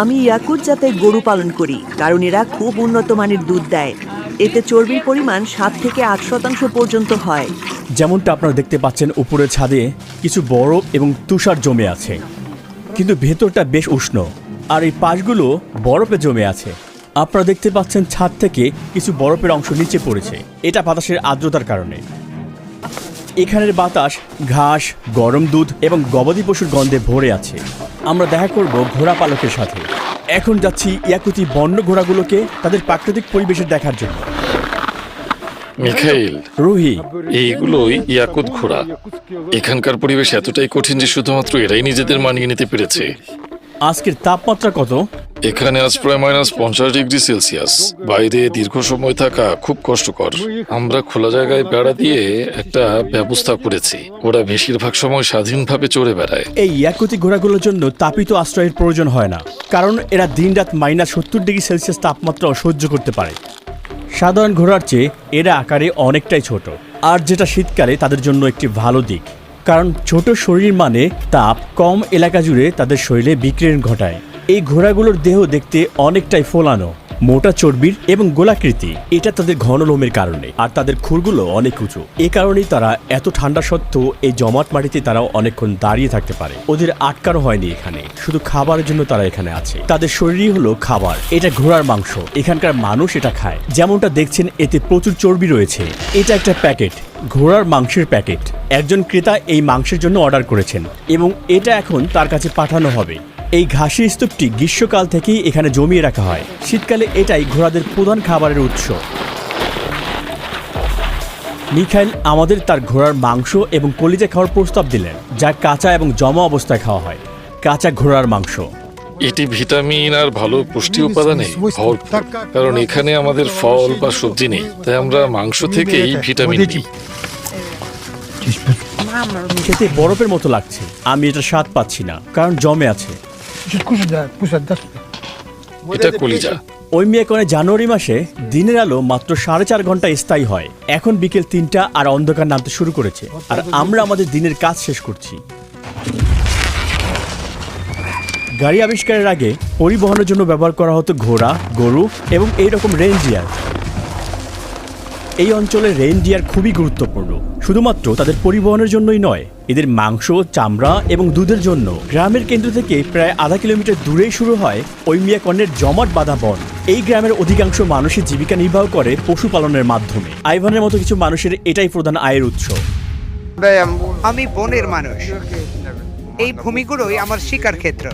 আমি ইয়াকুত জাতের গরু পালন করি কারণ এরা খুব উন্নত মানের দুধ দেয়। এতে চর্বির পরিমাণ 7 থেকে 8% পর্যন্ত হয়। যেমনটা আপনারা দেখতে পাচ্ছেন, উপরের ছাদে কিছু বরফ এবং তুষার জমে আছে, কিন্তু ভেতরটা বেশ উষ্ণ, আর এই পাশগুলো বরফে জমে আছে। আপনারা দেখতে পাচ্ছেন ছাদ থেকে কিছু বরফের অংশ নিচে পড়েছে, এটা বাতাসের আর্দ্রতার কারণে। এখানের বাতাস ঘাস, গরম দুধ এবং গবাদি পশুর গন্ধে ভরে আছে। আমরা দেখা করব ঘোড়া পালকের সাথে। এখন যাচ্ছি ইয়াকুতি বন্য ঘোড়াগুলোকে তাদের প্রাকৃতিক পরিবেশে দেখার জন্য। মিখাইল, রুহি, এইগুলোই ইয়াকুত ঘোড়া। এখানকার পরিবেশ এতটাই কঠিন যে শুধুমাত্র এরাই নিজেদের মানিয়ে নিতে পেরেছে। আজকের তাপমাত্রা কত? এখানে আজ প্রায় -50°C। বাইরে দীর্ঘ সময় থাকা খুব কষ্টকর। আমরা খোলা জায়গায় বেড়া দিয়ে একটা ব্যবস্থা করেছি। ওরা বেশিরভাগ সময় স্বাধীনভাবে চড়ে বেড়ায়। এই ইয়াকুতি ঘোড়াগুলোর জন্য তাপিত আশ্রয়ের প্রয়োজন হয় না, কারণ এরা দিনরাত -70°C তাপমাত্রা সহ্য করতে পারে। সাধারণ ঘোড়ার চেয়ে এরা আকারে অনেকটাই ছোট, আর যেটা শীতকালে তাদের জন্য একটি ভালো দিক, কারণ ছোট শরীর মানে তাপ কম এলাকা জুড়ে তাদের শরীরে বিকিরণ ঘটায়। এই ঘোড়াগুলোর দেহ দেখতে অনেকটাই ফোলানো, মোটা চর্বির এবং গোলাকৃতি। এটা তাদের ঘন লোমের কারণে, আর তাদের খুরগুলো অনেক উঁচু। এ কারণেই তারা এত ঠান্ডা সত্ত্বেও এই জমাট মাটিতে তারা অনেকক্ষণ দাঁড়িয়ে থাকতে পারে। ওদের আটকানো হয়নি এখানে, শুধু খাবারের জন্য তারা এখানে আছে। তাদের শরীরই হলো খাবার। এটা ঘোড়ার মাংস, এখানকার মানুষ এটা খায়। যেমনটা দেখছেন এতে প্রচুর চর্বি রয়েছে। এটা একটা প্যাকেট, ঘোড়ার মাংসের প্যাকেট। একজন ক্রেতা এই মাংসের জন্য অর্ডার করেছেন এবং এটা এখন তার কাছে পাঠানো হবে। এই ঘাসি স্তূপটি গ্রীষ্মকাল থেকেই এখানে জমিয়ে রাখা হয়। শীতকালে এটাই ঘোড়াদের প্রধান খাবারের উৎস। মিখাইল আমাদের তার ঘোড়ার মাংস এবং কলিজা খাওয়ার প্রস্তাব দিলেন, যা কাঁচা এবং জমা অবস্থায় খাওয়া হয়। কাঁচা ঘোড়ার মাংস, এটি ভিটামিন আর ভালো পুষ্টি উপাদানে ভরপুর। কারণ এখানে আমাদের ফল বা সবজি নেই, তাই আমরা মাংস থেকেই ভিটামিন নিই। খেতে বরফের মতো লাগছে। আমি এটা স্বাদ পাচ্ছি না, কারণ জমে আছে। এটা কলিজা। ওই মেয়েকনে জানুয়ারি মাসে দিনের আলো মাত্র 4.5 ঘন্টা স্থায়ী হয়। এখন বিকেল 3টা আর অন্ধকার নামতে শুরু করেছে, আর আমরা আমাদের দিনের কাজ শেষ করছি। গাড়ি আবিষ্কারের আগে পরিবহনের জন্য ব্যবহার করা হতো ঘোড়া, গরু এবং এইরকম রেইনডিয়ার। এই অঞ্চলের রেইনডিয়ার খুবই গুরুত্বপূর্ণ, শুধুমাত্র তাদের পরিবহনের জন্যই নয়, এদের মাংস, চামড়া এবং দুধের জন্য। গ্রামের কেন্দ্র থেকে প্রায় আধা কিলোমিটার দূরেই শুরু হয় ওইমিয়াকনের জমাট বাঁধা বন। এই গ্রামের অধিকাংশ মানুষের জীবিকা নির্বাহ করে পশুপালনের মাধ্যমে। আইভানের মতো কিছু মানুষের এটাই প্রধান আয়ের উৎস। আমি বনের মানুষ, এই ভূমিগুলোই আমার শিকার ক্ষেত্র।